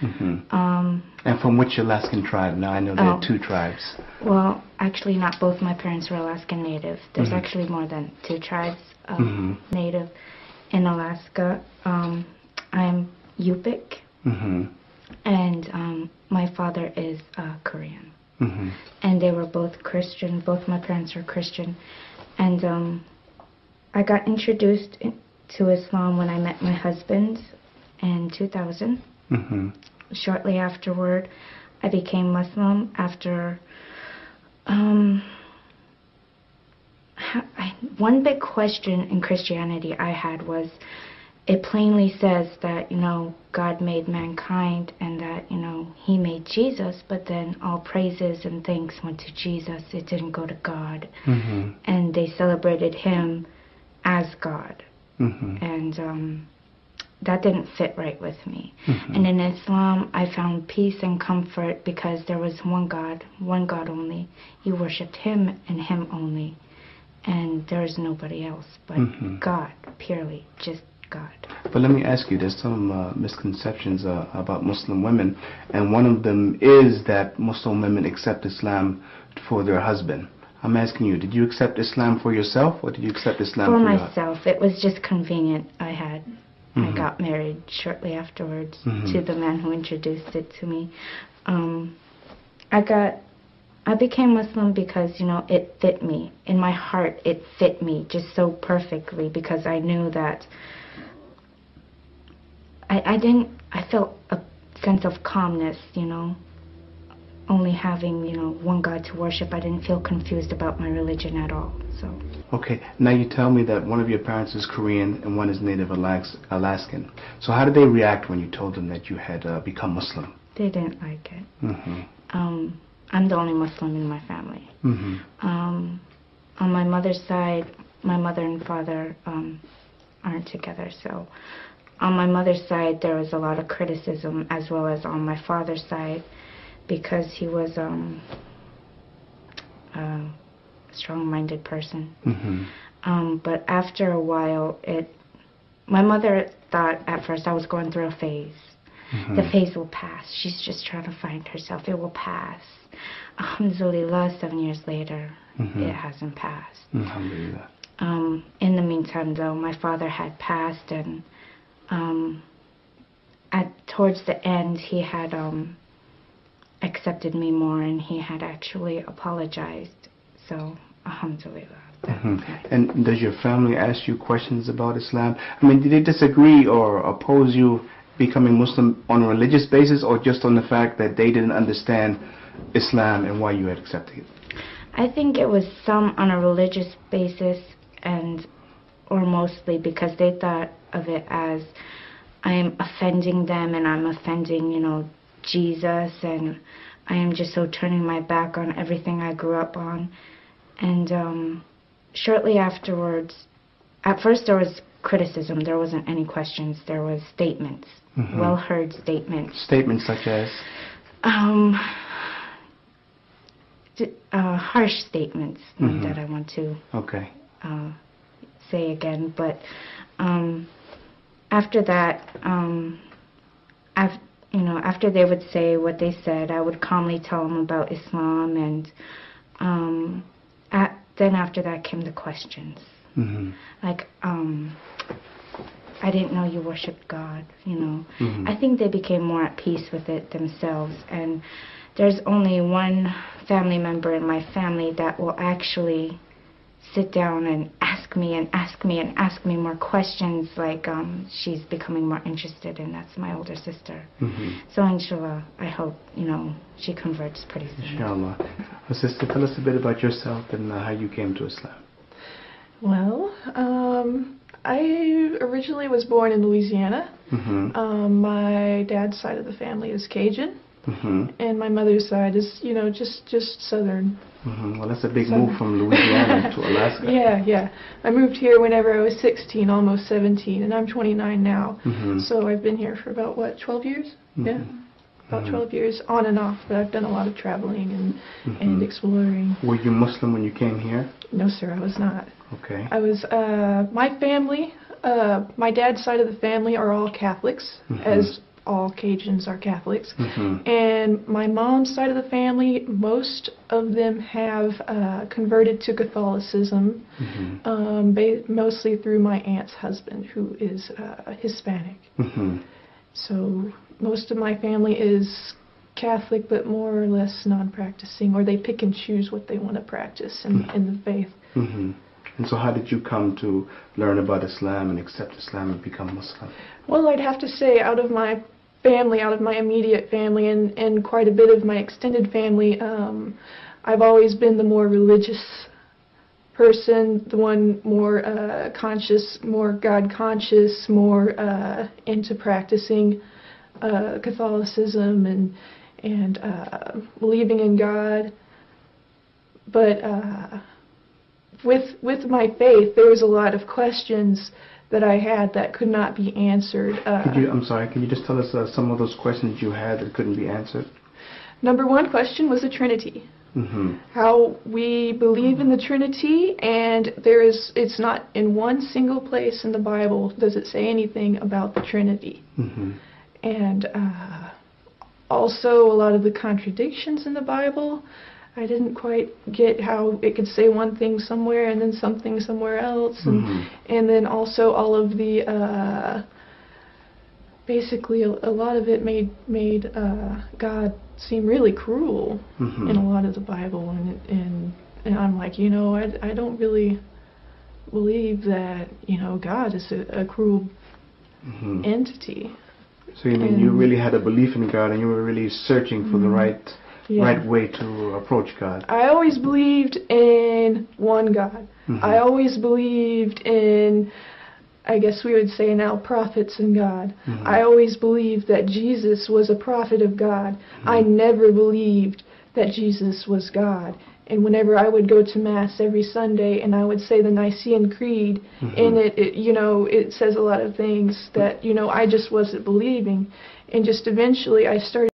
And from which Alaskan tribe? Now I know there are two tribes. Well, actually not both my parents were Alaskan Native. There's actually more than two tribes of Native in Alaska. I'm Yupik, and my father is Korean. And they were both Christian. Both my parents were Christian. And I got introduced to Islam when I met my husband in 2000. Shortly afterward, I became Muslim after... one big question in Christianity I had was, it plainly says that, God made mankind and that, He made Jesus, but then all praises and thanks went to Jesus. It didn't go to God. And they celebrated Him as God. And that didn't fit right with me. And in Islam, I found peace and comfort because there was one God only. You worshipped Him and Him only. And there is nobody else but God, purely, just God. But let me ask you, there's some misconceptions about Muslim women, and one of them is that Muslim women accept Islam for their husband. I'm asking you, did you accept Islam for yourself, or did you accept Islam for myself? It was just convenient. I got married shortly afterwards to the man who introduced it to me. I became Muslim because, it fit me. In my heart, it fit me just so perfectly because I knew that I felt a sense of calmness, only having, one God to worship. I didn't feel confused about my religion at all, so. Okay, now you tell me that one of your parents is Korean and one is Native Alaskan. So how did they react when you told them that you had become Muslim? They didn't like it. I'm the only Muslim in my family. On my mother's side, my mother and father aren't together, so on my mother's side there was a lot of criticism, as well as on my father's side, because he was a strong-minded person. But after a while, my mother thought at first I was going through a phase. The phase will pass. She's just trying to find herself. It will pass. Alhamdulillah, 7 years later, it hasn't passed. Alhamdulillah. In the meantime, though, my father had passed, and towards the end, he had accepted me more, and he had actually apologized. So, alhamdulillah. And does your family ask you questions about Islam? I mean, did they disagree or oppose you becoming Muslim on a religious basis, or just on the fact that they didn't understand Islam and why you had accepted it? I think it was some on a religious basis, or mostly because they thought of it as I am offending them and I'm offending, Jesus, and I am just so turning my back on everything I grew up on. And shortly afterwards, at first there was criticism. There wasn't any questions. There was statements, well-heard statements. Statements such as? Harsh statements that I want to say again. But after that, after they would say what they said, I would calmly tell them about Islam, and then after that came the questions. Like, I didn't know you worshipped God, I think they became more at peace with it themselves, and there's only one family member in my family that will actually sit down and ask me and ask me and ask me more questions, like she's becoming more interested, and that's my older sister. So inshallah, I hope, she converts pretty soon. Inshallah. Well, sister, tell us a bit about yourself and how you came to Islam. Well, I originally was born in Louisiana. My dad's side of the family is Cajun. And my mother's side is, just southern. Well, that's a big move from Louisiana to Alaska. Yeah. I moved here whenever I was 16, almost 17, and I'm 29 now. So I've been here for about, 12 years? Yeah, about 12 years, on and off. But I've done a lot of traveling and exploring. Were you Muslim when you came here? No, sir, I was not. Okay. I was, my family, my dad's side of the family are all Catholics, as all Cajuns are Catholics. Mm-hmm. And my mom's side of the family, most of them have converted to Catholicism, mostly through my aunt's husband, who is Hispanic. Mm-hmm. So most of my family is Catholic, but more or less non-practicing, or they pick and choose what they want to practice in the faith. Mm-hmm. And so how did you come to learn about Islam and accept Islam and become Muslim? Well, I'd have to say out of my family, out of my immediate family, and quite a bit of my extended family, I've always been the more religious person, the one more conscious, more God-conscious, more into practicing Catholicism and believing in God. But with my faith, there was a lot of questions that I had that could not be answered. Can you just tell us some of those questions you had that couldn't be answered? Number one question was the Trinity. Mm-hmm. How we believe in the Trinity, and it's not in one single place in the Bible does it say anything about the Trinity. Mm-hmm. And also a lot of the contradictions in the Bible. I didn't quite get how it could say one thing somewhere and then something somewhere else, and then also all of the basically a lot of it made God seem really cruel in a lot of the Bible, and I'm like, I don't really believe that God is a cruel entity. So you mean you really had a belief in God and you were really searching for the right way to approach God? I always believed in one God. I always believed in, I guess we would say now, prophets and God. I always believed that Jesus was a prophet of God. I never believed that Jesus was God. And whenever I would go to Mass every Sunday and I would say the Nicene Creed, and it says a lot of things that, I just wasn't believing. And just eventually I started